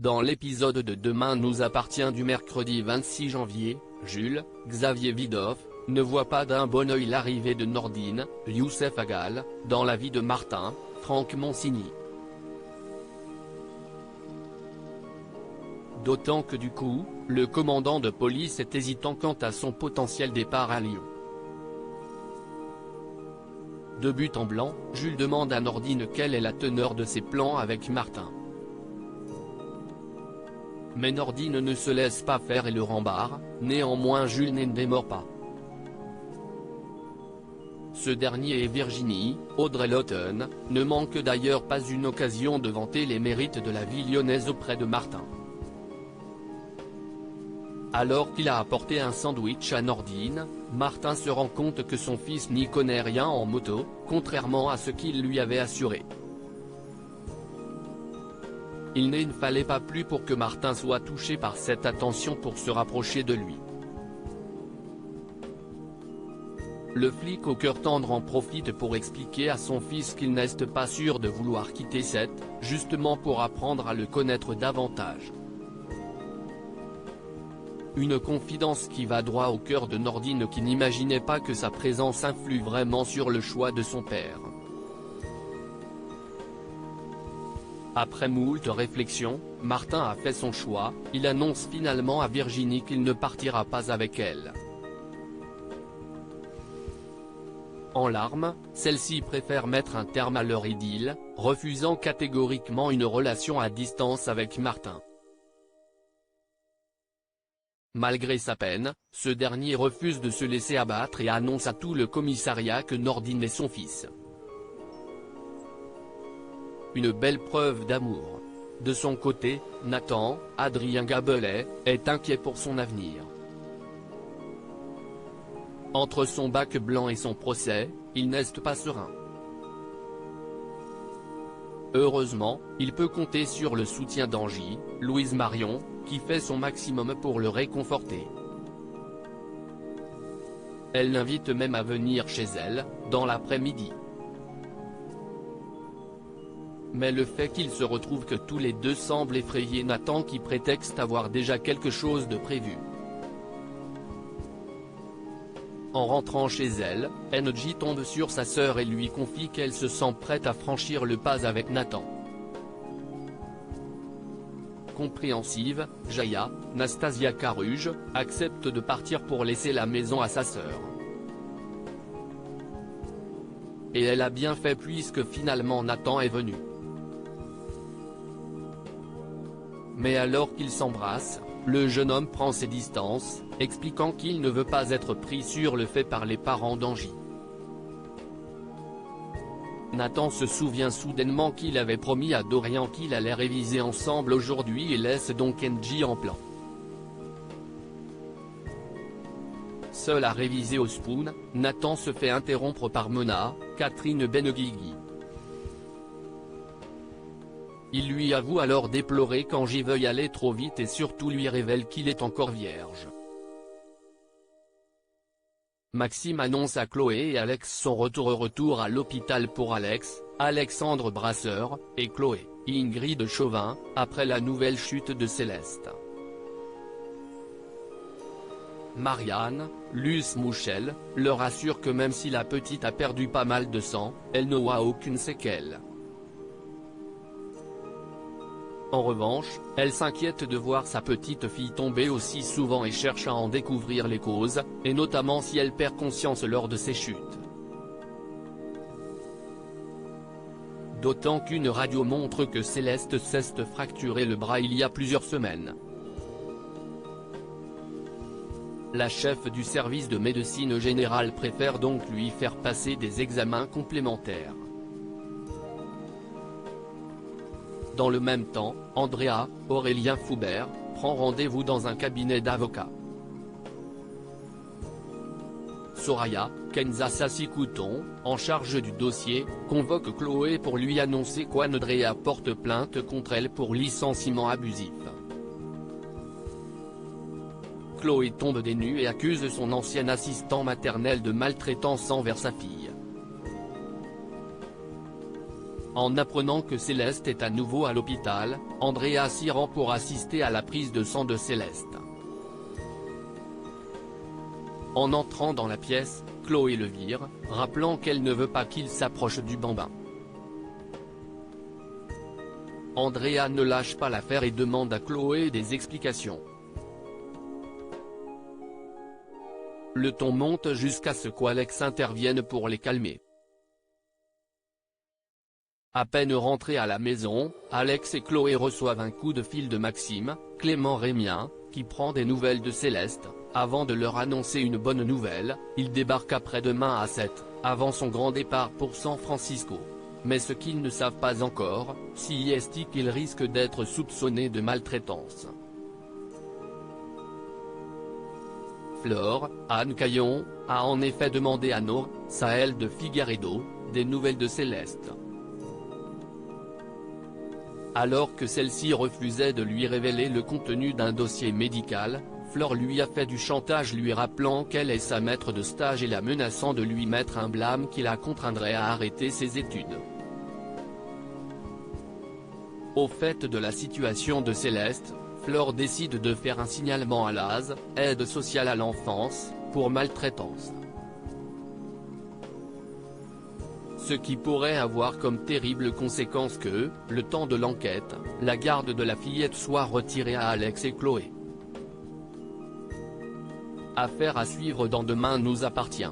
Dans l'épisode de Demain nous appartient du mercredi 26 janvier, Jules, Xavier Widoff, ne voit pas d'un bon œil l'arrivée de Nordine, Youssef Agal, dans la vie de Martin, Franck Monsigny. D'autant que du coup, le commandant de police est hésitant quant à son potentiel départ à Lyon. De but en blanc, Jules demande à Nordine quelle est la teneur de ses plans avec Martin. Mais Nordine ne se laisse pas faire et le rembarre, néanmoins Jules ne démord pas. Ce dernier et Virginie, Audrey Lawton, ne manquent d'ailleurs pas une occasion de vanter les mérites de la vie lyonnaise auprès de Martin. Alors qu'il a apporté un sandwich à Nordine, Martin se rend compte que son fils n'y connaît rien en moto, contrairement à ce qu'il lui avait assuré. Il ne fallait pas plus pour que Martin soit touché par cette attention pour se rapprocher de lui. Le flic au cœur tendre en profite pour expliquer à son fils qu'il n'est pas sûr de vouloir quitter Seth, justement pour apprendre à le connaître davantage. Une confidence qui va droit au cœur de Nordine qui n'imaginait pas que sa présence influe vraiment sur le choix de son père. Après moult réflexions, Martin a fait son choix, il annonce finalement à Virginie qu'il ne partira pas avec elle. En larmes, celle-ci préfère mettre un terme à leur idylle, refusant catégoriquement une relation à distance avec Martin. Malgré sa peine, ce dernier refuse de se laisser abattre et annonce à tout le commissariat que Nordine est son fils. Une belle preuve d'amour. De son côté, Nathan, Adrien Gabelet, est inquiet pour son avenir. Entre son bac blanc et son procès, il n'est pas serein. Heureusement, il peut compter sur le soutien d'Angie, Louise Marion, qui fait son maximum pour le réconforter. Elle l'invite même à venir chez elle, dans l'après-midi. Mais le fait qu'ils se retrouvent que tous les deux semble effrayer Nathan qui prétexte avoir déjà quelque chose de prévu. En rentrant chez elle, NJ tombe sur sa sœur et lui confie qu'elle se sent prête à franchir le pas avec Nathan. Compréhensive, Jaya, Nastasia Caruge, accepte de partir pour laisser la maison à sa sœur. Et elle a bien fait puisque finalement Nathan est venu. Mais alors qu'ils s'embrassent, le jeune homme prend ses distances, expliquant qu'il ne veut pas être pris sur le fait par les parents d'Angie. Nathan se souvient soudainement qu'il avait promis à Dorian qu'il allait réviser ensemble aujourd'hui et laisse donc NJ en plan. Seul à réviser au spoon, Nathan se fait interrompre par Mona, Catherine Benguigui. Il lui avoue alors déplorer qu'Angie veuille aller trop vite et surtout lui révèle qu'il est encore vierge. Maxime annonce à Chloé et Alex son retour à l'hôpital pour Alex, Alexandre Brasseur, et Chloé, Ingrid Chauvin, après la nouvelle chute de Céleste. Marianne, Luce Mouchel, leur assure que même si la petite a perdu pas mal de sang, elle n'aura aucune séquelle. En revanche, elle s'inquiète de voir sa petite fille tomber aussi souvent et cherche à en découvrir les causes, et notamment si elle perd conscience lors de ses chutes. D'autant qu'une radio montre que Céleste s'est fracturé le bras il y a plusieurs semaines. La chef du service de médecine générale préfère donc lui faire passer des examens complémentaires. Dans le même temps, Andrea, Aurélien Foubert, prend rendez-vous dans un cabinet d'avocats. Soraya, Kenza Sassi-Couton, en charge du dossier, convoque Chloé pour lui annoncer qu'Andrea porte plainte contre elle pour licenciement abusif. Chloé tombe des nues et accuse son ancien assistant maternel de maltraitance envers sa fille. En apprenant que Céleste est à nouveau à l'hôpital, Andrea s'y rend pour assister à la prise de sang de Céleste. En entrant dans la pièce, Chloé le vire, rappelant qu'elle ne veut pas qu'il s'approche du bambin. Andrea ne lâche pas l'affaire et demande à Chloé des explications. Le ton monte jusqu'à ce qu'Alex intervienne pour les calmer. À peine rentrés à la maison, Alex et Chloé reçoivent un coup de fil de Maxime, Clément Rémien, qui prend des nouvelles de Céleste. Avant de leur annoncer une bonne nouvelle, il débarque après-demain à 7, avant son grand départ pour San Francisco. Mais ce qu'ils ne savent pas encore, c'est qu'il risque d'être soupçonné de maltraitance. Flore, Anne Caillon, a en effet demandé à Nora Saël de Figueiredo, des nouvelles de Céleste. Alors que celle-ci refusait de lui révéler le contenu d'un dossier médical, Flore lui a fait du chantage lui rappelant qu'elle est sa maître de stage et la menaçant de lui mettre un blâme qui la contraindrait à arrêter ses études. Au fait de la situation de Céleste, Flore décide de faire un signalement à l'ASE, aide sociale à l'enfance, pour maltraitance. Ce qui pourrait avoir comme terrible conséquence que, le temps de l'enquête, la garde de la fillette soit retirée à Alex et Chloé. Affaire à suivre dans Demain nous appartient.